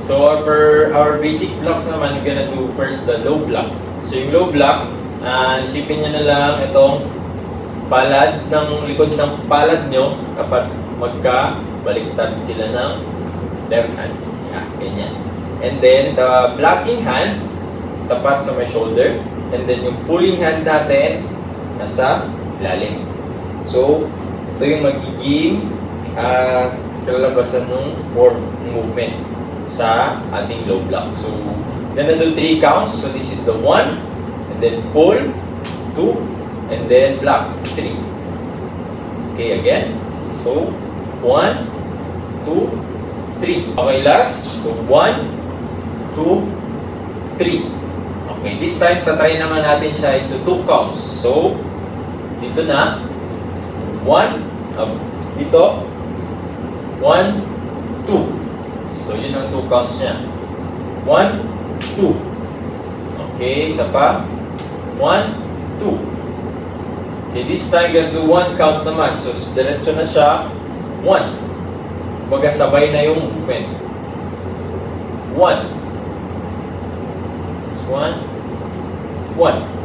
So for our basic blocks naman, we're gonna do first the low block. So yung low block, isipin nyo na lang itong palad ng likod ng palad nyo kapag magka-baliktad sila ng left hand. Yeah, ganyan. And then the blocking hand, tapat sa my shoulder. And then yung pulling hand natin, nasa ilalim. So, ito yung magiging kalabasan ng form movement sa ating low block. So, gonna do 3 counts. So, this is the 1, and then pull, 2, and then block, 3. Okay, again. So, 1, 2, 3. Okay, last. So, 1, 2, 3. Okay, this time, tatry naman natin siya into 2 counts. So, dito na. 1, dito. 1, 2. So, yun ang 2 counts niya. 1, 2. Okay, isa pa. 1, 2. Okay, this time, gonna do 1 count naman. So, diretso na siya. 1. Baga sabay na yung movement. 1. 1. 1.